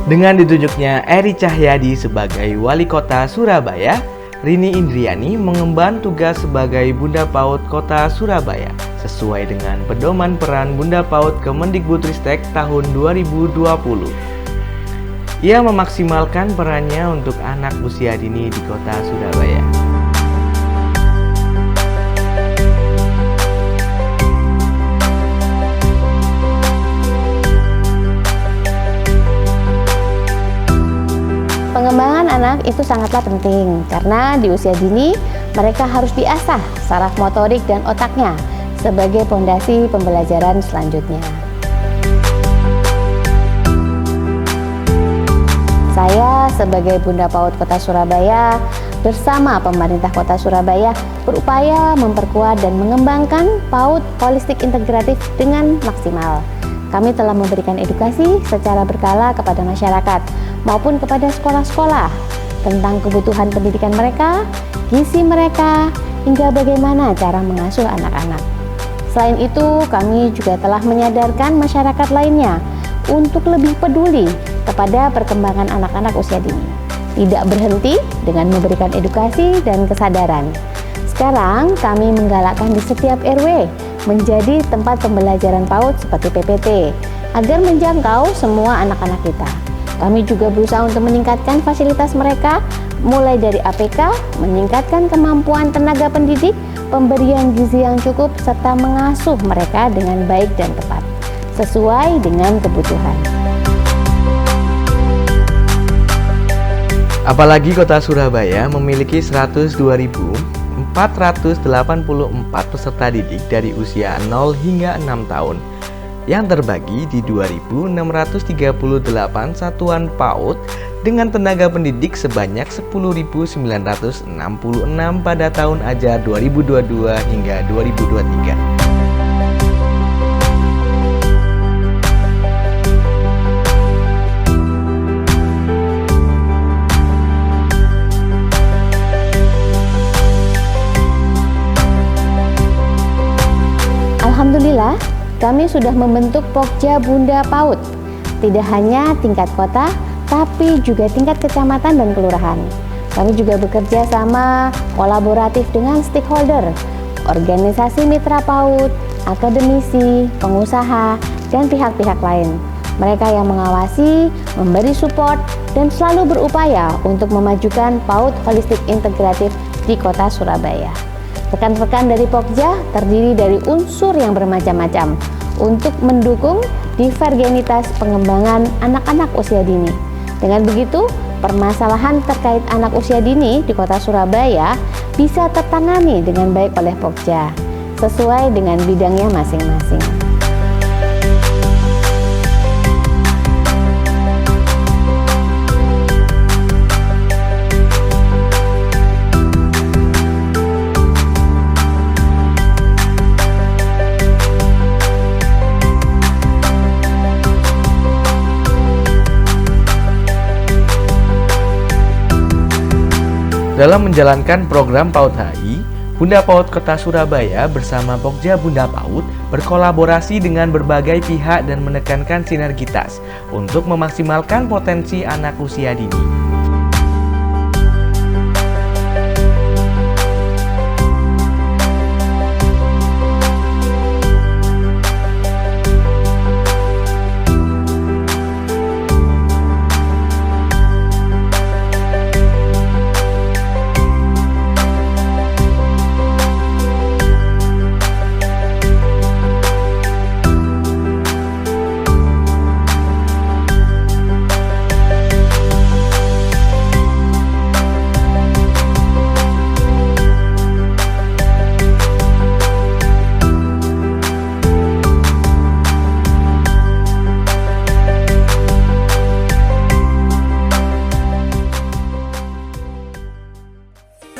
Dengan ditunjuknya Eri Cahyadi sebagai Wali Kota Surabaya, Rini Indriani mengemban tugas sebagai Bunda PAUD Kota Surabaya sesuai dengan pedoman peran Bunda PAUD Kemendikbudristek tahun 2020. Ia memaksimalkan perannya untuk anak usia dini di Kota Surabaya. Pengembangan anak itu sangatlah penting karena di usia dini mereka harus diasah saraf motorik dan otaknya sebagai fondasi pembelajaran selanjutnya. Saya sebagai Bunda PAUD Kota Surabaya bersama pemerintah Kota Surabaya berupaya memperkuat dan mengembangkan PAUD holistik integratif dengan maksimal. Kami telah memberikan edukasi secara berkala kepada masyarakat maupun kepada sekolah-sekolah tentang kebutuhan pendidikan mereka, gizi mereka, hingga bagaimana cara mengasuh anak-anak. Selain itu, kami juga telah menyadarkan masyarakat lainnya untuk lebih peduli kepada perkembangan anak-anak usia dini. Tidak berhenti dengan memberikan edukasi dan kesadaran. Sekarang kami menggalakkan di setiap RW menjadi tempat pembelajaran PAUD seperti PPT agar menjangkau semua anak-anak kita. Kami juga berusaha untuk meningkatkan fasilitas mereka, mulai dari APK, meningkatkan kemampuan tenaga pendidik, pemberian gizi yang cukup, serta mengasuh mereka dengan baik dan tepat, sesuai dengan kebutuhan. Apalagi Kota Surabaya memiliki 102.484 peserta didik dari usia 0 hingga 6 tahun yang terbagi di 2.638 satuan PAUD dengan tenaga pendidik sebanyak 10.966 pada tahun ajar 2022 hingga 2023. Alhamdulillah, kami sudah membentuk Pokja Bunda PAUD, tidak hanya tingkat kota, tapi juga tingkat kecamatan dan kelurahan. Kami juga bekerja sama kolaboratif dengan stakeholder, organisasi mitra PAUD, akademisi, pengusaha, dan pihak-pihak lain. Mereka yang mengawasi, memberi support, dan selalu berupaya untuk memajukan PAUD holistik integratif di Kota Surabaya. Rekan-rekan dari Pokja terdiri dari unsur yang bermacam-macam untuk mendukung divergenitas pengembangan anak-anak usia dini. Dengan begitu, permasalahan terkait anak usia dini di Kota Surabaya bisa tertangani dengan baik oleh Pokja sesuai dengan bidangnya masing-masing. Dalam menjalankan program PAUD HI, Bunda PAUD Kota Surabaya bersama Pokja Bunda PAUD berkolaborasi dengan berbagai pihak dan menekankan sinergitas untuk memaksimalkan potensi anak usia dini.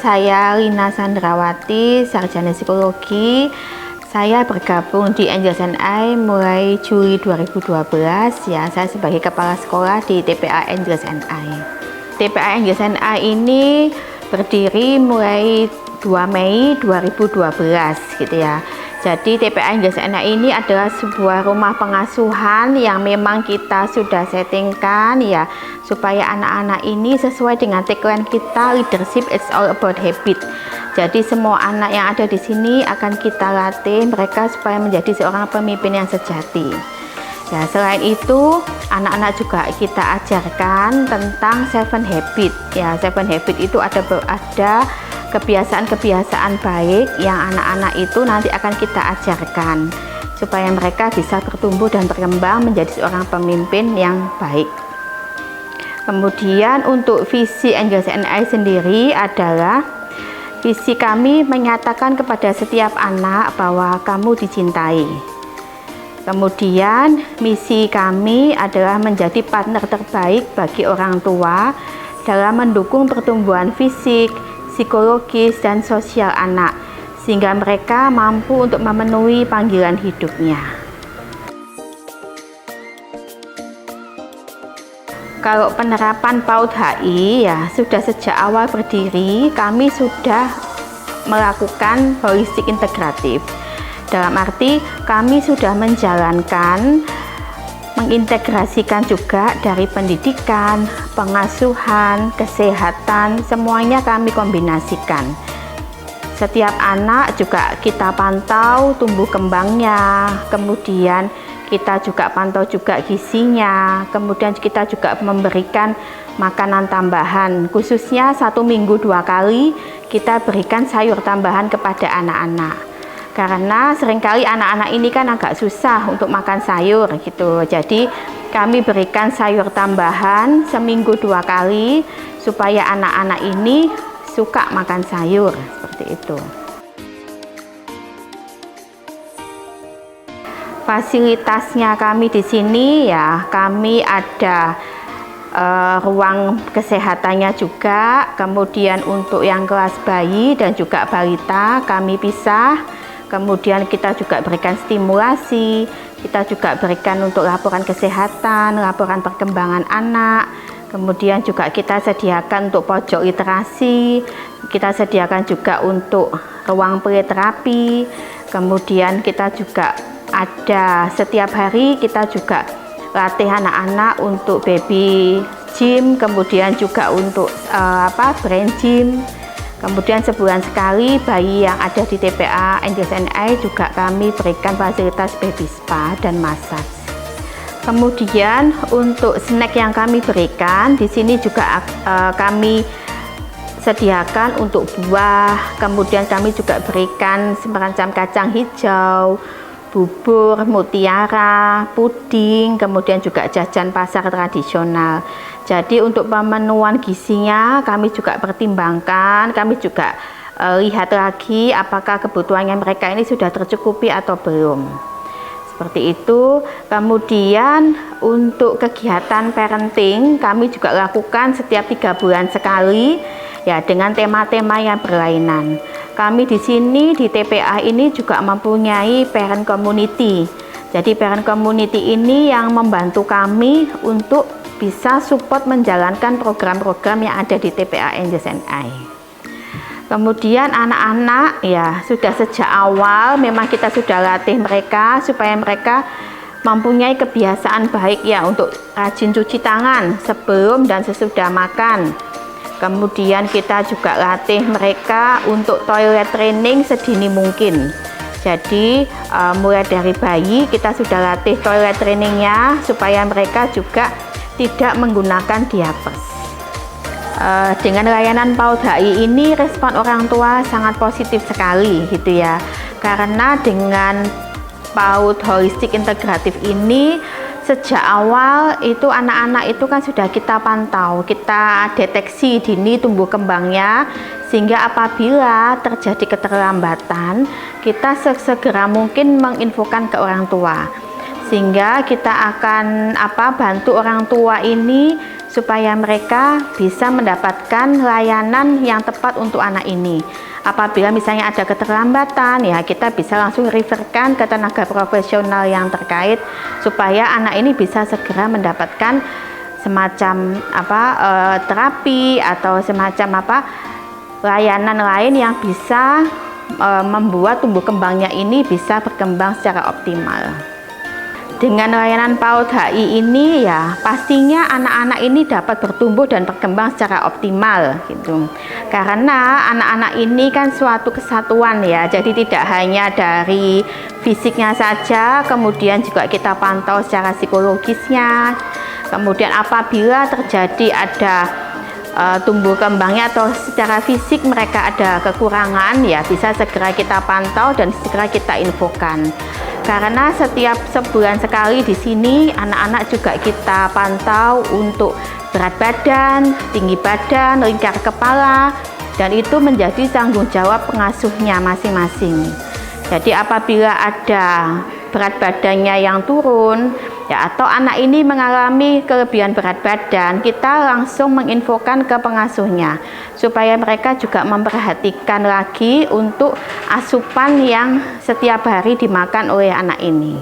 Saya Rina Sandrawati, sarjana psikologi. Saya bergabung di Angels and I mulai Juli 2012 ya. Saya sebagai kepala sekolah di TPA Angels and I. TPA Angels and I ini berdiri mulai 2 Mei 2012 gitu ya. Jadi TPA Indrasan AI ini adalah sebuah rumah pengasuhan yang memang kita sudah settingkan ya, supaya anak-anak ini sesuai dengan tagline kita, leadership it's all about habit. Jadi semua anak yang ada di sini akan kita latih mereka supaya menjadi seorang pemimpin yang sejati. Ya, selain itu anak-anak juga kita ajarkan tentang 7 habit. Ya, 7 habit itu ada kebiasaan-kebiasaan baik yang anak-anak itu nanti akan kita ajarkan supaya mereka bisa bertumbuh dan berkembang menjadi seorang pemimpin yang baik. Kemudian untuk visi Indrasan AI sendiri adalah visi kami menyatakan kepada setiap anak bahwa kamu dicintai. Kemudian misi kami adalah menjadi partner terbaik bagi orang tua dalam mendukung pertumbuhan fisik, psikologis, dan sosial anak sehingga mereka mampu untuk memenuhi panggilan hidupnya. Kalau penerapan PAUD HI ya sudah sejak awal berdiri kami sudah melakukan holistik integratif. Dalam arti kami sudah mengintegrasikan juga dari pendidikan, pengasuhan, kesehatan, semuanya kami kombinasikan. Setiap anak juga kita pantau tumbuh kembangnya, kemudian kita juga pantau juga gizinya, kemudian kita juga memberikan makanan tambahan, khususnya 1 minggu 2 kali kita berikan sayur tambahan kepada anak-anak. Karena seringkali anak-anak ini kan agak susah untuk makan sayur gitu. Jadi kami berikan sayur tambahan seminggu 2 kali supaya anak-anak ini suka makan sayur seperti itu. Fasilitasnya kami di sini ya, kami ada ruang kesehatannya juga. Kemudian untuk yang kelas bayi dan juga balita kami pisah. Kemudian kita juga berikan stimulasi, kita juga berikan untuk laporan kesehatan, laporan perkembangan anak. Kemudian juga kita sediakan untuk pojok literasi, kita sediakan juga untuk ruang pleterapi. Kemudian kita juga ada setiap hari kita juga latih anak-anak untuk baby gym, kemudian juga untuk brain gym. Kemudian sebulan sekali bayi yang ada di TPA Indrasan AI juga kami berikan fasilitas baby spa dan massage. Kemudian untuk snack yang kami berikan di sini juga kami sediakan untuk buah. Kemudian kami juga berikan semacam kacang hijau, bubur, mutiara, puding, kemudian juga jajan pasar tradisional. Jadi untuk pemenuhan gizinya kami juga pertimbangkan, kami juga lihat lagi apakah kebutuhannya mereka ini sudah tercukupi atau belum. Seperti itu. Kemudian untuk kegiatan parenting kami juga lakukan setiap 3 bulan sekali ya dengan tema-tema yang berlainan. Kami di sini di TPA ini juga mempunyai parent community. Jadi parent community ini yang membantu kami untuk bisa support menjalankan program-program yang ada di TPA Indrasan AI. Kemudian anak-anak ya sudah sejak awal memang kita sudah latih mereka supaya mereka mempunyai kebiasaan baik ya untuk rajin cuci tangan sebelum dan sesudah makan. Kemudian kita juga latih mereka untuk toilet training sedini mungkin. Jadi mulai dari bayi kita sudah latih toilet trainingnya supaya mereka juga tidak menggunakan diapers. Dengan layanan PAUD HI ini respon orang tua sangat positif sekali gitu ya. Karena dengan PAUD holistik integratif ini sejak awal itu anak-anak itu kan sudah kita pantau, kita deteksi dini tumbuh kembangnya, sehingga apabila terjadi keterlambatan kita segera mungkin menginfokan ke orang tua, sehingga kita akan bantu orang tua ini supaya mereka bisa mendapatkan layanan yang tepat untuk anak ini. Apabila misalnya ada keterlambatan ya kita bisa langsung referkan ke tenaga profesional yang terkait supaya anak ini bisa segera mendapatkan semacam terapi atau semacam layanan lain yang bisa membuat tumbuh kembangnya ini bisa berkembang secara optimal. Dengan layanan PAUD HI ini ya pastinya anak-anak ini dapat bertumbuh dan berkembang secara optimal gitu. Karena anak-anak ini kan suatu kesatuan ya, jadi tidak hanya dari fisiknya saja, kemudian juga kita pantau secara psikologisnya. Kemudian apabila terjadi ada tumbuh kembangnya atau secara fisik mereka ada kekurangan ya bisa segera kita pantau dan segera kita infokan. Karena setiap sebulan sekali di sini anak-anak juga kita pantau untuk berat badan, tinggi badan, lingkar kepala, dan itu menjadi tanggung jawab pengasuhnya masing-masing. Jadi apabila ada berat badannya yang turun ya atau anak ini mengalami kelebihan berat badan, kita langsung menginfokan ke pengasuhnya supaya mereka juga memperhatikan lagi untuk asupan yang setiap hari dimakan oleh anak ini.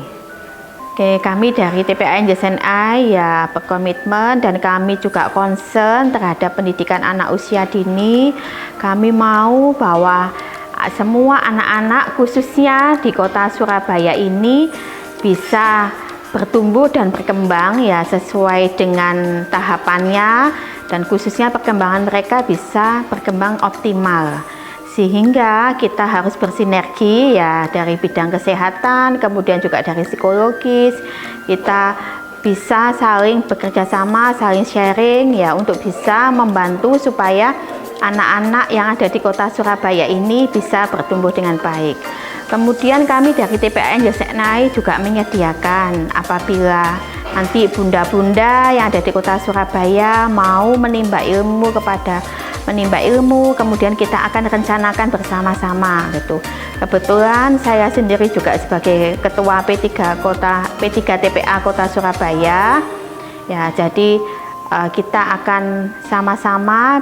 Oke, kami dari TPA NJSNI ya berkomitmen dan kami juga concern terhadap pendidikan anak usia dini. Kami mau bahwa semua anak-anak khususnya di kota Surabaya ini bisa bertumbuh dan berkembang ya sesuai dengan tahapannya, dan khususnya perkembangan mereka bisa berkembang optimal, sehingga kita harus bersinergi ya dari bidang kesehatan, kemudian juga dari psikologis. Kita bisa saling bekerja sama, saling sharing ya untuk bisa membantu supaya anak-anak yang ada di kota Surabaya ini bisa bertumbuh dengan baik. Kemudian kami dari TPA NJSNI juga menyediakan apabila nanti bunda-bunda yang ada di kota Surabaya mau menimba ilmu, kemudian kita akan rencanakan bersama-sama gitu. Kebetulan saya sendiri juga sebagai ketua P3 TPA Kota Surabaya. Ya, jadi kita akan sama-sama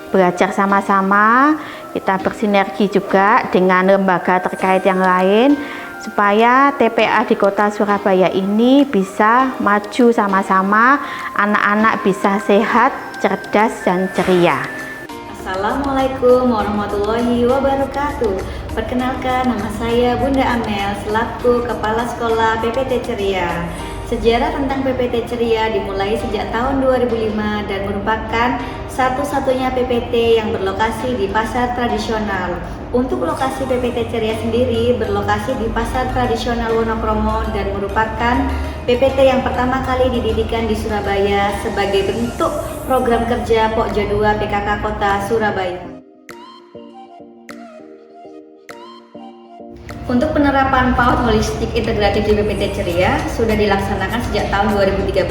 belajar sama-sama, kita bersinergi juga dengan lembaga terkait yang lain supaya TPA di kota Surabaya ini bisa maju sama-sama, anak-anak bisa sehat, cerdas, dan ceria. Assalamualaikum warahmatullahi wabarakatuh. Perkenalkan, nama saya Bunda Amel selaku Kepala Sekolah PPT Ceria. Sejarah tentang PPT Ceria dimulai sejak tahun 2005 dan merupakan satu-satunya PPT yang berlokasi di pasar tradisional. Untuk lokasi PPT Ceria sendiri berlokasi di pasar tradisional Wonokromo dan merupakan PPT yang pertama kali didirikan di Surabaya sebagai bentuk program kerja Pokja 2 PKK Kota Surabaya. Untuk penerapan PAUD holistik integratif di PPT Ceria sudah dilaksanakan sejak tahun 2013,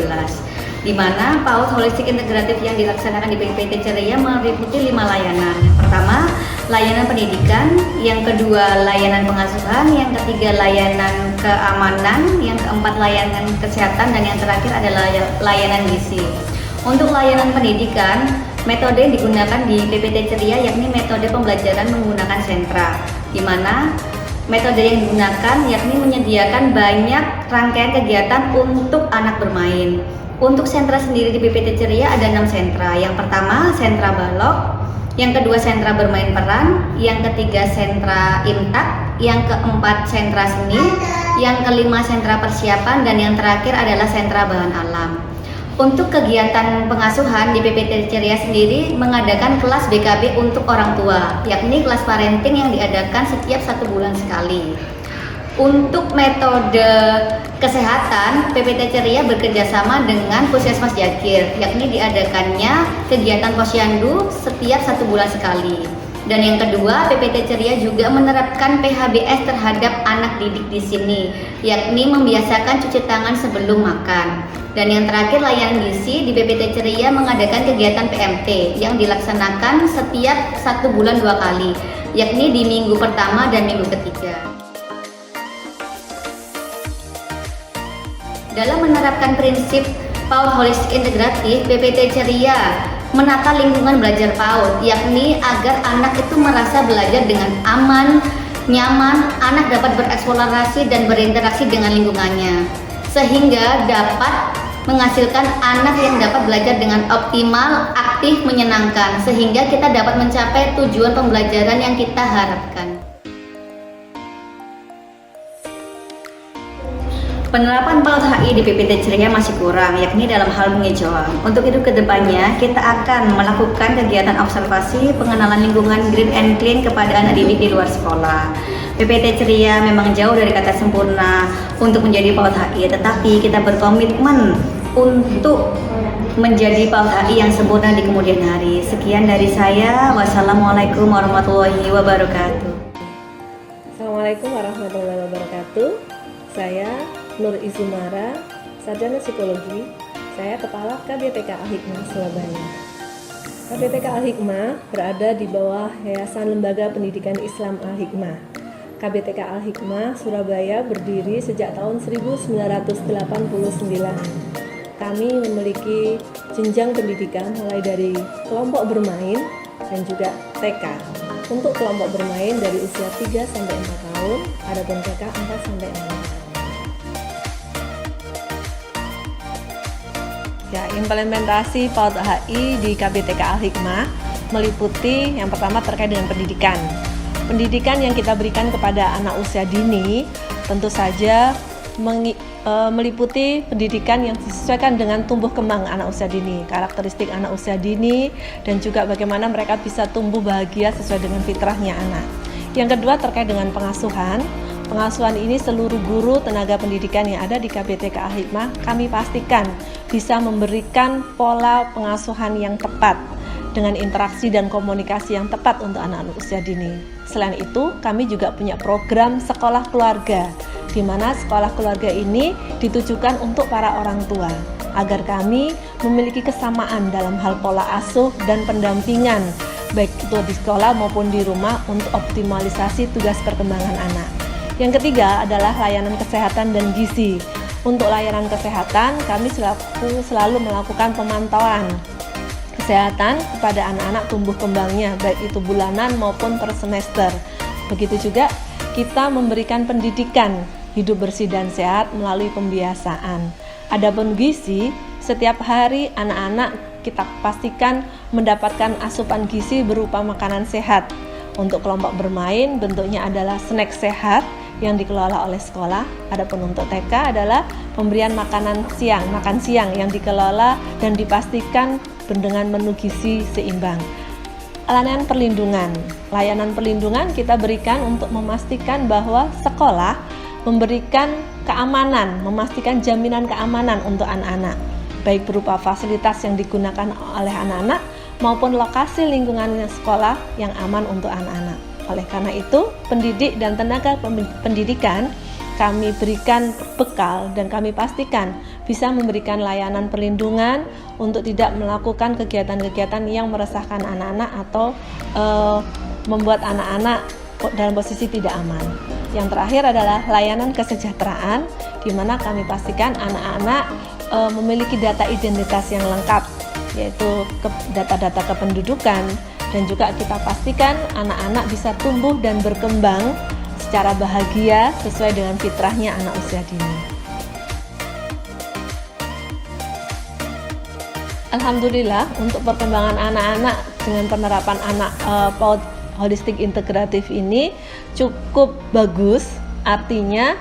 di mana PAUD holistik integratif yang dilaksanakan di PPT Ceria meliputi 5 layanan. Yang pertama, layanan pendidikan, yang kedua layanan pengasuhan, yang ketiga layanan keamanan, yang keempat layanan kesehatan, dan yang terakhir adalah layanan gizi. Untuk layanan pendidikan, metode yang digunakan di PPT Ceria yakni metode pembelajaran menggunakan sentra, di mana metode yang digunakan yakni menyediakan banyak rangkaian kegiatan untuk anak bermain. Untuk sentra sendiri di PPT Ceria ada 6 sentra. Yang pertama sentra balok, yang kedua sentra bermain peran, yang ketiga sentra imtak, yang keempat sentra seni, yang kelima sentra persiapan, dan yang terakhir adalah sentra bahan alam. Untuk kegiatan pengasuhan di PPT Ceria sendiri mengadakan kelas BKB untuk orang tua, yakni kelas parenting yang diadakan setiap 1 bulan sekali. Untuk metode kesehatan, PPT Ceria bekerjasama dengan Puskesmas Jakir, yakni diadakannya kegiatan posyandu setiap 1 bulan sekali. Dan yang kedua, PPT Ceria juga menerapkan PHBS terhadap anak didik di sini, yakni membiasakan cuci tangan sebelum makan. Dan yang terakhir, layanan gizi di PPT Ceria mengadakan kegiatan PMT yang dilaksanakan setiap 1 bulan 2 kali, yakni di minggu pertama dan minggu ketiga. Dalam menerapkan prinsip PAUD holistik integratif, PPT Ceria menata lingkungan belajar PAUD, yakni agar anak itu merasa belajar dengan aman, nyaman, anak dapat bereksplorasi dan berinteraksi dengan lingkungannya, sehingga dapat menghasilkan anak yang dapat belajar dengan optimal, aktif, menyenangkan, sehingga kita dapat mencapai tujuan pembelajaran yang kita harapkan. Penerapan PAUD HI di PPT Ceria masih kurang, yakni dalam hal penghijauan. Untuk itu kedepannya kita akan melakukan kegiatan observasi pengenalan lingkungan green and clean kepada anak didik di luar sekolah. PPT Ceria memang jauh dari kata sempurna untuk menjadi PAUD HI, tetapi kita berkomitmen untuk menjadi PAUD HI yang sempurna di kemudian hari. Sekian dari saya. Wassalamualaikum warahmatullahi wabarakatuh. Assalamualaikum warahmatullahi wabarakatuh. Saya Nur Izumara, Sarjana Psikologi. Saya Kepala KBTK Al-Hikmah Surabaya. KBTK Al-Hikmah berada di bawah Yayasan Lembaga Pendidikan Islam Al-Hikmah. KBTK Al-Hikmah Surabaya berdiri sejak tahun 1989. Kami memiliki jenjang pendidikan mulai dari kelompok bermain dan juga TK. Untuk kelompok bermain dari usia 3 sampai 4 tahun, adapun TK 4 sampai 6 tahun. Ya, implementasi PAUD HI di KBTK Al-Hikmah meliputi yang pertama terkait dengan pendidikan. Pendidikan yang kita berikan kepada anak usia dini tentu saja meliputi pendidikan yang disesuaikan dengan tumbuh kembang anak usia dini, karakteristik anak usia dini, dan juga bagaimana mereka bisa tumbuh bahagia sesuai dengan fitrahnya anak. Yang kedua terkait dengan pengasuhan. Pengasuhan ini seluruh guru tenaga pendidikan yang ada di KBTK Al-Hikmah kami pastikan bisa memberikan pola pengasuhan yang tepat dengan interaksi dan komunikasi yang tepat untuk anak-anak usia dini. Selain itu, kami juga punya program sekolah keluarga, di mana sekolah keluarga ini ditujukan untuk para orang tua, agar kami memiliki kesamaan dalam hal pola asuh dan pendampingan, baik itu di sekolah maupun di rumah untuk optimalisasi tugas perkembangan anak. Yang ketiga adalah layanan kesehatan dan gizi. Untuk layanan kesehatan, kami selalu melakukan pemantauan kesehatan kepada anak-anak tumbuh kembangnya, baik itu bulanan maupun per semester. Begitu juga kita memberikan pendidikan hidup bersih dan sehat melalui pembiasaan. Adapun gizi, setiap hari anak-anak kita pastikan mendapatkan asupan gizi berupa makanan sehat. Untuk kelompok bermain, bentuknya adalah snack sehat yang dikelola oleh sekolah. Adapun untuk TK adalah pemberian makan siang yang dikelola dan dipastikan dengan menu gizi seimbang. Layanan perlindungan kita berikan untuk memastikan bahwa sekolah memberikan keamanan, memastikan jaminan keamanan untuk anak-anak, baik berupa fasilitas yang digunakan oleh anak-anak maupun lokasi lingkungan sekolah yang aman untuk anak-anak. Oleh karena itu, pendidik dan tenaga pendidikan kami berikan bekal dan kami pastikan bisa memberikan layanan perlindungan untuk tidak melakukan kegiatan-kegiatan yang meresahkan anak-anak atau membuat anak-anak dalam posisi tidak aman. Yang terakhir adalah layanan kesejahteraan, di mana kami pastikan anak-anak memiliki data identitas yang lengkap, yaitu data-data kependudukan, dan juga kita pastikan anak-anak bisa tumbuh dan berkembang secara bahagia sesuai dengan fitrahnya anak usia dini. Alhamdulillah, untuk perkembangan anak-anak dengan penerapan PAUD holistik integratif ini cukup bagus. Artinya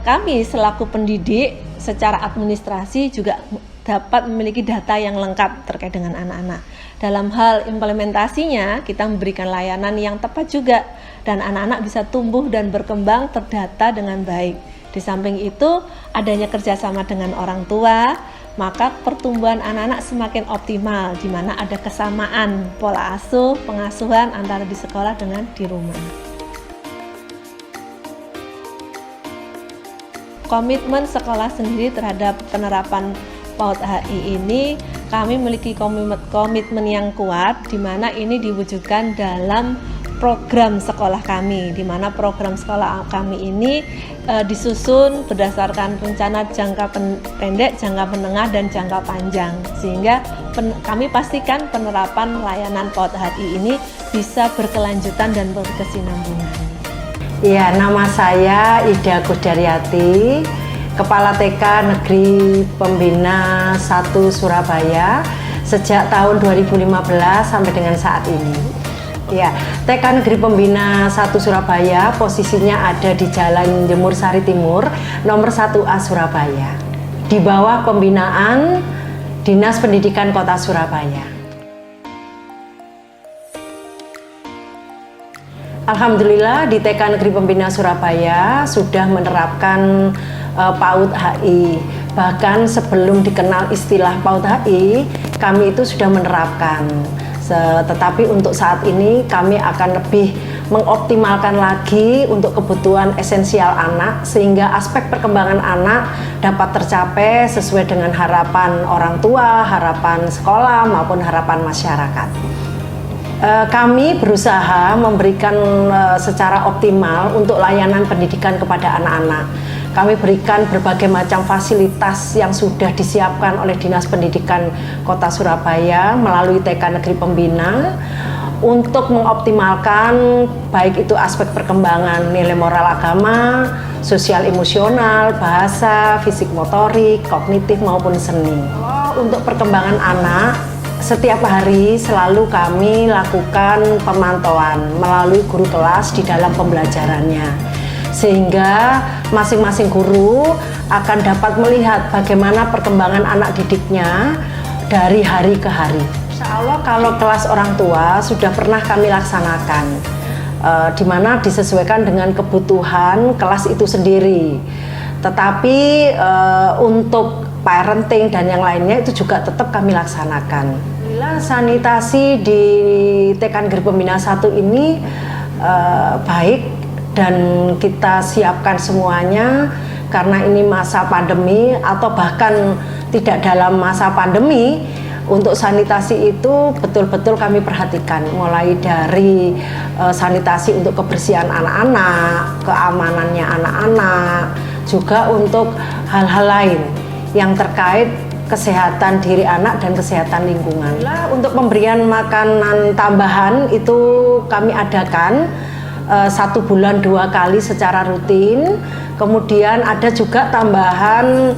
kami selaku pendidik secara administrasi juga dapat memiliki data yang lengkap terkait dengan anak-anak. Dalam hal implementasinya, kita memberikan layanan yang tepat juga, dan anak-anak bisa tumbuh dan berkembang terdata dengan baik. Di samping itu, adanya kerjasama dengan orang tua, maka pertumbuhan anak-anak semakin optimal, di mana ada kesamaan pola asuh, pengasuhan antara di sekolah dengan di rumah. Komitmen sekolah sendiri terhadap penerapan PAUD HI ini, kami memiliki komitmen yang kuat, di mana ini diwujudkan dalam program sekolah kami, di mana program sekolah kami ini disusun berdasarkan rencana jangka pendek, jangka menengah, dan jangka panjang, sehingga kami pastikan penerapan layanan PAUD HI ini bisa berkelanjutan dan berkesinambungan. Ya, nama saya Ida Kudaryati, Kepala TK Negeri Pembina 1 Surabaya sejak tahun 2015 sampai dengan saat ini. Ya, TK Negeri Pembina 1 Surabaya posisinya ada di Jalan Jemur Sari Timur, nomor 1A Surabaya, di bawah pembinaan Dinas Pendidikan Kota Surabaya. Alhamdulillah di TK Negeri Pembina Surabaya sudah menerapkan PAUD HI. Bahkan sebelum dikenal istilah PAUD HI, kami itu sudah menerapkan. Tetapi untuk saat ini kami akan lebih mengoptimalkan lagi untuk kebutuhan esensial anak sehingga aspek perkembangan anak dapat tercapai sesuai dengan harapan orang tua, harapan sekolah maupun harapan masyarakat. Kami berusaha memberikan secara optimal untuk layanan pendidikan kepada anak-anak. Kami berikan berbagai macam fasilitas yang sudah disiapkan oleh Dinas Pendidikan Kota Surabaya melalui TK Negeri Pembina untuk mengoptimalkan baik itu aspek perkembangan nilai moral agama, sosial emosional, bahasa, fisik motorik, kognitif maupun seni. Untuk perkembangan anak, setiap hari selalu kami lakukan pemantauan melalui guru kelas di dalam pembelajarannya. Sehingga masing-masing guru akan dapat melihat bagaimana perkembangan anak didiknya dari hari ke hari. Insya Allah kalau kelas orang tua sudah pernah kami laksanakan, di mana disesuaikan dengan kebutuhan kelas itu sendiri. Tetapi untuk parenting dan yang lainnya itu juga tetap kami laksanakan. Sanitasi di TK Negeri Pembina 1 ini baik dan kita siapkan semuanya karena ini masa pandemi atau bahkan tidak dalam masa pandemi. Untuk sanitasi itu betul-betul kami perhatikan mulai dari sanitasi untuk kebersihan anak-anak, keamanannya anak-anak, juga untuk hal-hal lain yang terkait kesehatan diri anak dan kesehatan lingkungan. Untuk pemberian makanan tambahan itu kami adakan 1 bulan 2 kali secara rutin. Kemudian ada juga tambahan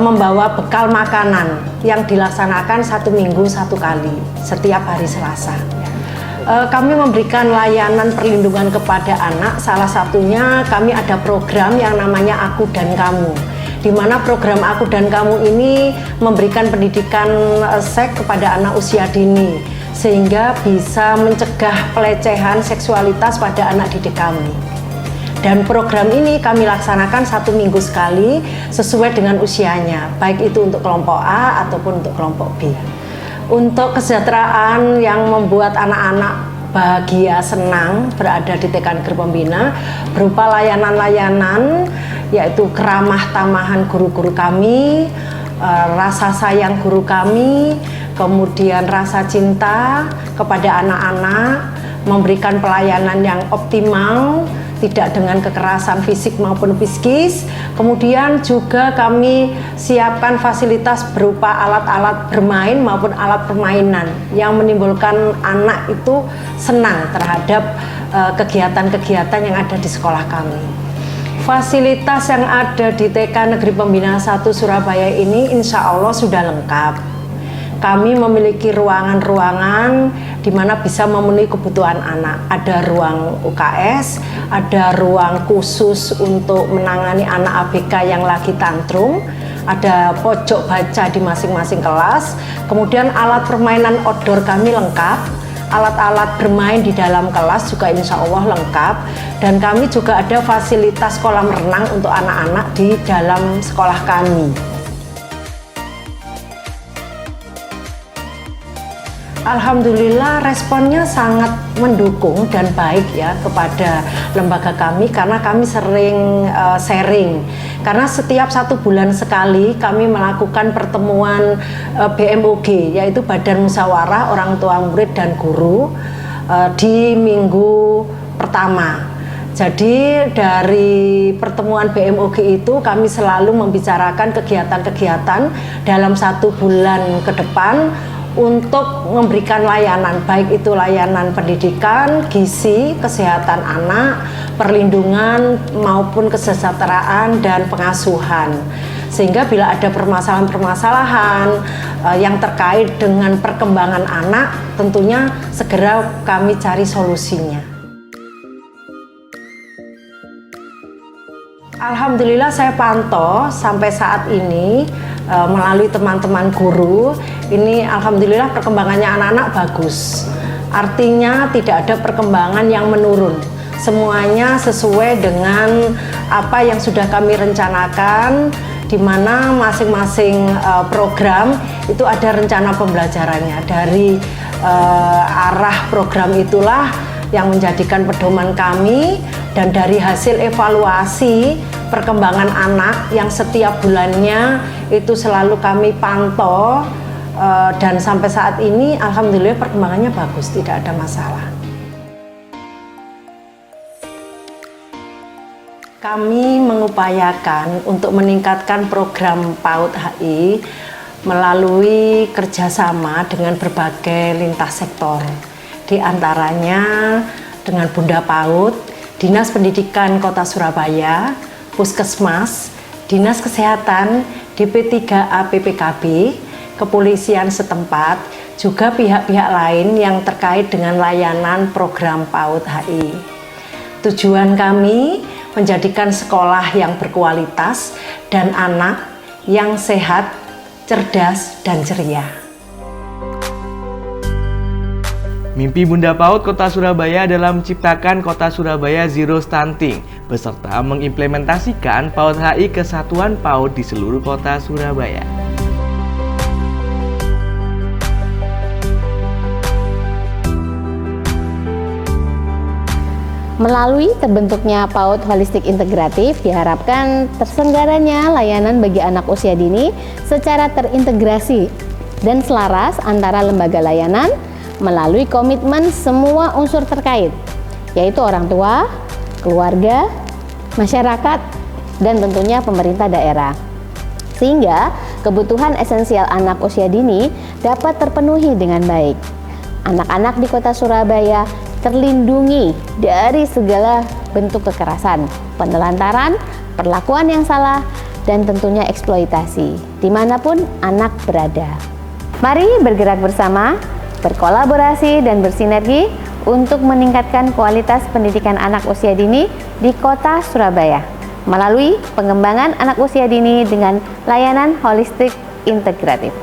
membawa bekal makanan yang dilaksanakan 1 minggu 1 kali setiap hari Selasa. Kami memberikan layanan perlindungan kepada anak, salah satunya kami ada program yang namanya Aku dan Kamu, di mana program Aku dan Kamu ini memberikan pendidikan seks kepada anak usia dini sehingga bisa mencegah pelecehan seksualitas pada anak didik kami. Dan program ini kami laksanakan 1 minggu sekali sesuai dengan usianya, baik itu untuk kelompok A ataupun untuk kelompok B. Untuk kesejahteraan yang membuat anak-anak bahagia, senang berada di TK Negeri Pembina berupa layanan-layanan yaitu keramah tamahan guru-guru kami, rasa sayang guru kami, kemudian rasa cinta kepada anak-anak, memberikan pelayanan yang optimal, tidak dengan kekerasan fisik maupun psikis. Kemudian juga kami siapkan fasilitas berupa alat-alat bermain maupun alat permainan yang menimbulkan anak itu senang terhadap kegiatan-kegiatan yang ada di sekolah kami. Fasilitas yang ada di TK Negeri Pembina 1 Surabaya ini insya Allah sudah lengkap. Kami memiliki ruangan-ruangan di mana bisa memenuhi kebutuhan anak. Ada ruang UKS, ada ruang khusus untuk menangani anak ABK yang lagi tantrum, ada pojok baca di masing-masing kelas, kemudian alat permainan outdoor kami lengkap, alat-alat bermain di dalam kelas juga insya Allah lengkap, dan kami juga ada fasilitas kolam renang untuk anak-anak di dalam sekolah kami. Alhamdulillah responnya sangat mendukung dan baik ya kepada lembaga kami karena kami sering sharing. Karena setiap 1 bulan sekali kami melakukan pertemuan BMUG, yaitu Badan Musyawarah Orang Tua Murid dan Guru di minggu pertama. Jadi dari pertemuan BMUG itu kami selalu membicarakan kegiatan-kegiatan dalam 1 bulan ke depan untuk memberikan layanan, baik itu layanan pendidikan, gizi, kesehatan anak, perlindungan maupun kesejahteraan dan pengasuhan. Sehingga bila ada permasalahan-permasalahan yang terkait dengan perkembangan anak, tentunya segera kami cari solusinya. Alhamdulillah saya pantau sampai saat ini melalui teman-teman guru, ini alhamdulillah perkembangannya anak-anak bagus. Artinya tidak ada perkembangan yang menurun. Semuanya sesuai dengan apa yang sudah kami rencanakan, di mana masing-masing program itu ada rencana pembelajarannya. Dari arah program itulah yang menjadikan pedoman kami, dan dari hasil evaluasi perkembangan anak yang setiap bulannya itu selalu kami pantau, dan sampai saat ini alhamdulillah perkembangannya bagus, tidak ada masalah. Kami mengupayakan untuk meningkatkan program PAUD HI melalui kerjasama dengan berbagai lintas sektor. Di antaranya dengan Bunda PAUD, Dinas Pendidikan Kota Surabaya, Puskesmas, Dinas Kesehatan, DP3A PPKB, kepolisian setempat, juga pihak-pihak lain yang terkait dengan layanan program PAUD HI. Tujuan kami menjadikan sekolah yang berkualitas dan anak yang sehat, cerdas, dan ceria. Mimpi Bunda PAUD Kota Surabaya adalah menciptakan Kota Surabaya Zero Stunting, beserta mengimplementasikan PAUD HI ke satuan PAUD di seluruh Kota Surabaya. Melalui terbentuknya PAUD Holistik Integratif, diharapkan terselenggaranya layanan bagi anak usia dini secara terintegrasi dan selaras antara lembaga layanan melalui komitmen semua unsur terkait, yaitu orang tua, keluarga, masyarakat, dan tentunya pemerintah daerah. Sehingga kebutuhan esensial anak usia dini dapat terpenuhi dengan baik. Anak-anak di Kota Surabaya terlindungi dari segala bentuk kekerasan, penelantaran, perlakuan yang salah, dan tentunya eksploitasi dimanapun anak berada. Mari bergerak bersama, berkolaborasi dan bersinergi untuk meningkatkan kualitas pendidikan anak usia dini di Kota Surabaya melalui pengembangan anak usia dini dengan layanan holistik integratif.